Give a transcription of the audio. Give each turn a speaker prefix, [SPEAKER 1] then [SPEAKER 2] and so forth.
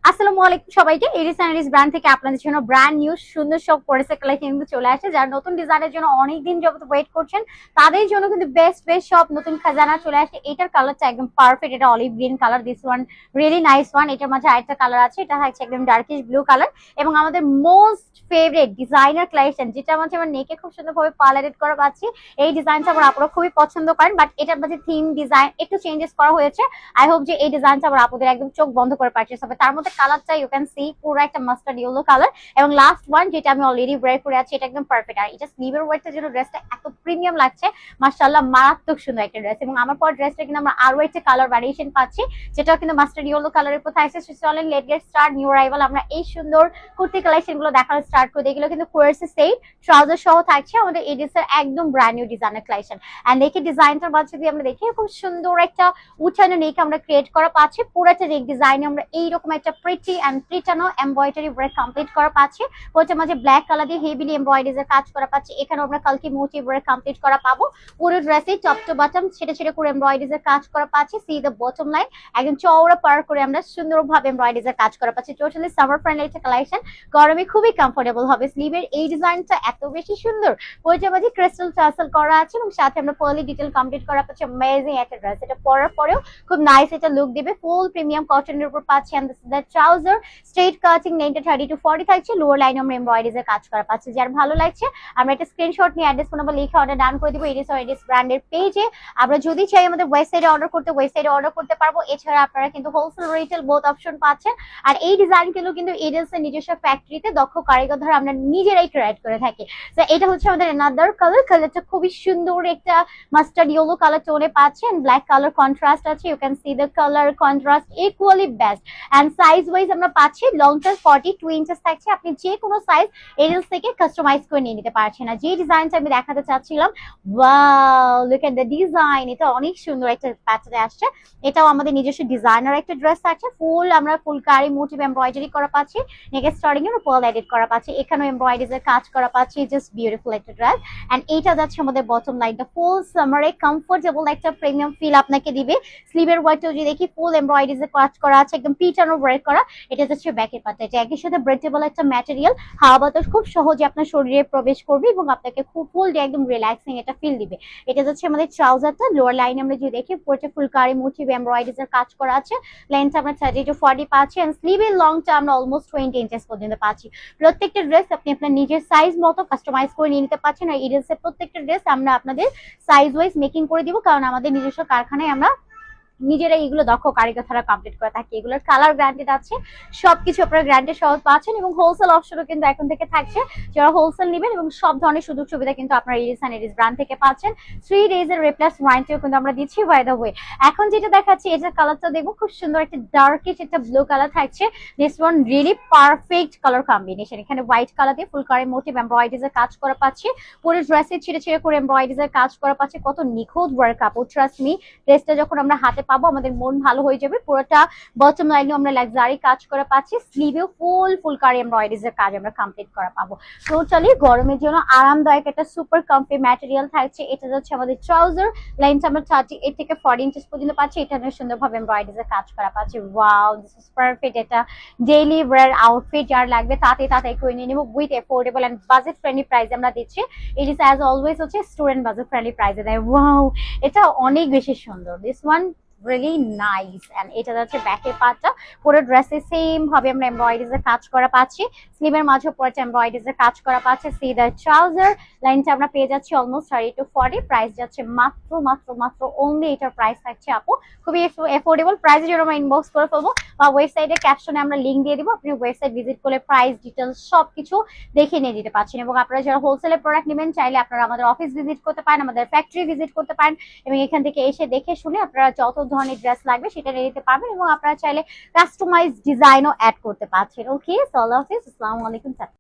[SPEAKER 1] আসসালামু আলাইকুম সবাইকে। এরিস এন্ড এরিস ব্র্যান্ড থেকে আপনাদের জন্য ব্র্যান্ড নিউ সুন্দর সব কোর্সের কালেকশন কিন্তু চলে আসে। যারা নতুন ডিজাইনের জন্য অনেকদিন যাবত ওয়েট করছেন তাদের জন্য কিন্তু বেস্ট সব নতুন খাজানা চলে আসে। এটার কালারটা একদম পারফেক্ট, এটা olive green colour, this one really nice one. এটার মাঝে আরেকটা কালার আছে, এটা হচ্ছে একদম ডার্কিশ ব্লু কালার। এবং আমাদের মোস্ট ফেভারিট ডিজাইনার কালেকশন, যেটার মাঝে আমরা নেকে খুব সুন্দরভাবে পার্লারেট করা পাচ্ছি। এই ডিজাইনটা আবার আপনারা খুবই পছন্দ করেন, বাট এটার মাঝে থিম ডিজাইন একটু চেঞ্জেস করা হয়েছে। আই হোপ যে এই ডিজাইনটা আবার আপনাদের একদম চোখ বন্ধ করে পারচেস হবে। তার মধ্যে কালারটা ইউ ক্যান সি পুরো একটা মাস্টার্ড ইয়েলো কালার। এবং লাস্ট ওয়ান যেটা আমি অলরেডি ওয়্যার করে আছি, এটা একদম পারফেক্ট। আর এটা স্লিভের ওয়ার্কটার জন্য ড্রেসটা এত প্রিমিয়াম লাগছে, মাশাআল্লাহ মারাত্মক সুন্দর একটা ড্রেস। এবং আমার পর ড্রেসটা কিন্তু আমরা আরো একটা কালার ভ্যারিয়েশন পাচ্ছি, যেটা কিন্তু মাস্টার্ড ইয়েলো কালারের উপর থাকছে। চলেন late get start new arrival. আমরা এই সুন্দর কুর্তি কালেকশন গুলো দেখানো স্টার্ট করে দিই। এগুলো কিন্তু কোয়ার্সের সেট ট্রাউজার সহ থাকছে আমাদের এই ড্রেসের একদম brand new designer collection. And দেখি ডিজাইনটার মাঝে দিয়ে আমরা দেখি খুব সুন্দর একটা উঠানো নেক আমরা ক্রিয়েট করা পাচ্ছি। পুরোটা নেক ডিজাইনে আমরা এইরকম একটা প্রিটি এন্ড প্রিটানো এমব্রয়ডারি ওয়ার্ক কমপ্লিট করা পাচ্ছি। ওটার মাঝে ব্ল্যাক কালার দিয়ে হেভিলি এমব্রয়ডারিজ এর কাজ করা পাচ্ছি। এখানে আমরা কালকি মোটিভ ওয়ার্ক কমপ্লিট করা পাবো। পুরো ড্রেসে টপ টু বটম ছেড়ে ছেড়ে করে এমব্রয়ডারিজ এর কাজ করা পাচ্ছি। সি দ্য বটম লাইন একদম চওড়া পার করে আমরা সুন্দরভাবে এমব্রয়ডারিজ এর কাজ করা পাচ্ছি। টোটালি সামার ফ্রেন্ডলি একটা কালেকশন, গরমে খুবই কমফোর্টেবল হবে। স্লিভের এই ডিজাইনটা এত বেশি সুন্দর, ওইটার মাঝে ক্রিস্টাল টাসেল করা আছে এবং সাথে আমরা পার্লি ডিটেইল কমপ্লিট করা পাচ্ছি। অ্যামেজিং একটা ড্রেস, এটা পরার পরেও খুব নাইস একটা লুক দিবে। ফুল প্রিমিয়াম কটনের উপর পাচ্ছি। And this is the trouser, straight cutting, নেকটা 30 টু 40 থাকছে। লোয়ার লাইনে আমরা এমব্রয়ডারিজ এর কাজ করা পাচ্ছি। যার ভালো লাগছে আমরা একটা স্ক্রিনশট নিয়ে অ্যাড্রেস ফোন নাম্বার লিখে অর্ডার ডান করে দিব এরিস অর এরিস ব্র্যান্ডের পেজে। আমরা যদি চাই আমাদের ওয়েবসাইটে অর্ডার করতে, ওয়েবসাইটে অর্ডার করতে পারবো। এছাড়া আপনারা কিন্তু হোলসেল রিটেল বোথ অপশন পাচ্ছেন। আর এই ডিজাইন কিন্তু এরিস এর নিজস্ব ফ্যাক্টরিতে দক্ষ কারিগর দ্বারা আমরা নিজেরাই ক্রিয়েট করে থাকি। তো এটা হচ্ছে আমাদের অ্যানাদার কালার। কালারটা খুবই সুন্দর একটা মাস্টার্ড ইয়েলো কালার টোনে পাচ্ছেন। ব্ল্যাক কালার কন্ট্রাস্ট আছে, you can see the colour contrast equally best. And size wise আমরা পাচ্ছি লংটা 42 ইঞ্চেস থাকছে। আপনি যে কোনো সাইজ এরিলস থেকে কাস্টমাইজ করে নিয়ে নিতে পারছেন। আর যে ডিজাইনটা আমি দেখাতে চাচ্ছিলাম, wow look at the design, এটা অনেক সুন্দর একটা প্যাটার্নে আসছে। এটাও আমাদের নিজস্ব ডিজাইনার একটা ড্রেস আছে। ফুল আমরা ফুলকারি মোটিভ এমব্রয়ডারি করা পাচ্ছি, নেকের স্টার্টিং এর পার্ল এডিট করা পাচ্ছি। এখানেও এমব্রয়ডারিজ এর কাজ করা পাচ্ছি। জাস্ট বিউটিফুল একটা ড্রেস। এন্ড এইটা যাচ্ছে আমাদের বটম লাইনটা ফুল সামারে কমফোর্টেবল একটা প্রিমিয়াম ফিল আপনাকে দিবে। স্লিভের ওয়ার্কটাও যদি দেখি ফুল এমব্রয়ডারিজ এর কাজ করা আছে, একদম পিটানো ওয়ার্ক করা। এটা যাচ্ছে ব্যাকের পার্ট, এটা একই সাথে ব্রেথেবল একটা ম্যাটেরিয়াল, হাওয়া বাতাস খুব সহজে আপনার শরীরে প্রবেশ করবে এবং আপনাকে খুব ফুল ডে একদম রিল্যাক্সিং এটা ফিল দিবে। এটা যাচ্ছে আমাদের ট্রাউজারটা। লোয়ার লাইনে আমরা যদি দেখি পুরোটা ফুলকারি মোটিভ এমব্রয়ডারিজ এর কাজ করা আছে। লেন্থটা আমরা 30 টু 40 পাচ্ছি। এন্ড স্লিভের লংটা আমরা অলমোস্ট 20 ইঞ্চেস পর্যন্ত পাচ্ছি। প্রত্যেকটা ড্রেস আপনি আপনার নিজের সাইজ মতো কাস্টমাইজ করে নিয়ে নিতে পারছেন। আর ইডেলসের প্রত্যেকটা ড্রেস আমরা আপনাদের সাইজ ওয়াইজ মেকিং করে দিব, কারণ আমাদের নিজস্ব কারখানায় আমরা নিজেরা এগুলো দক্ষ কারিগর দ্বারা কমপ্লিট করে থাকি। এগুলোর কালার গ্যারান্টেড আছে, সবকিছু আপনারা গ্যারান্টেড সহ পাচ্ছেন। এবং হোলসেল অপশনও কিন্তু এখন থেকে থাকছে, যারা হোলসেল নেবেন। এবং সব ধরনের সুযোগ সুবিধা কিন্তু আপনারা এরিস এন্ড এরিস ব্র্যান্ড থেকে পাচ্ছেন। 3 days এর রিপ্লেস ওয়ারেন্টিও কিন্তু আমরা দিচ্ছি বাই দ্য ওয়ে। এখন যেটা দেখাচ্ছি, এটার কালারটা দেখবো খুব সুন্দর একটা ডার্কিশ একটা ব্লু কালার থাকছে। This one really perfect colour combination. এখানে হোয়াইট কালার দিয়ে ফুলকারি মোটিভ এমব্রয়ডারিজ এর কাজ করা পাচ্ছি। পুরো ড্রেসে ছিঁড়ে ছিঁড়ে করে এমব্রয়ডারিজ এর কাজ করা পাচ্ছি। কত নিখুঁত ওয়ার্ক আপু, ট্রাস্ট মি। ড্রেসটা যখন আমরা হাতে পাবো আমাদের মন ভালো হয়ে যাবে। পুরোটা বটম লাইনে আমরা লাক্সারি কাজ করে পাচ্ছি। স্লিভেও ফুলকারি এমব্রয়ডারিজ এর কাজ আমরা কমপ্লিট করা পাবো। টোটালি গরমের জন্য আরামদায়ক একটা সুপার কমফি ম্যাটেরিয়াল থাকছে। এটা হচ্ছে আমাদের ট্রাউজার। লাইনটা আমরা 38 থেকে 40 ইঞ্চেস পর্যন্ত পাচ্ছি। এটা আমরা সুন্দরভাবে এমব্রয়ডারিজ এর কাজ করা পাচ্ছি। Wow this is perfect. এটা ডেইলি ওয়্যার আউটফিট যার লাগবে তাড়াতাড়ি করে নিয়ে নেব with affordable and budget friendly price আমরা দিচ্ছি। ইট ইজ অ্যাজ অলওয়েজ হচ্ছে স্টুডেন্ট বাজেট ফ্রেন্ডলি প্রাইসে দেয়। ওয়াও এটা অনেক বেশি সুন্দর। This one really nice. and এটা যাচ্ছে ব্যাকের পার্টটা। পুরো ড্রেসে সেম ভাবে আমরা এমব্রয়ডারিজ এর কাজ করা পাচ্ছি। স্লিভের মাঝে পুরোটা এমব্রয়ডারিজ এর কাজ করা পাচ্ছি। C the trouser. লাইনটা আমরা পেয়ে যাচ্ছি অলমোস্ট 30 টু 40। প্রাইস যাচ্ছে মাত্র মাত্র মাত্র অনলি, এটার প্রাইস থাকছে আপু খুবই এফোর্ডেবল প্রাইসের জন্য আমরা ইনবক্স করে ফেলবো, বা ওয়েবসাইটে ক্যাপশনে আমরা লিংক দিয়ে দিব। আপনি ওয়েবসাইট ভিজিট করলে প্রাইস ডিটেলস সবকিছু দেখে নিয়ে যেতে পারছেন। এবং আপনারা যারা হোলসেলের প্রোডাক্ট নেবেন চাইলে আপনারা আমাদের অফিস ভিজিট করতে পারেন, আমাদের ফ্যাক্টরি ভিজিট করতে পারেন। এবং এখান থেকে এসে দেখে শুনে আপনারা যত ধরনের ড্রেস লাগবে সেটা নিয়ে নিতে পারবেন। এবং আপনারা চাইলে কাস্টমাইজ ডিজাইনও অ্যাড করতে পারছেন। ওকে, সো আল্লাহ হাফেজ, আসসালামু আলাইকুম।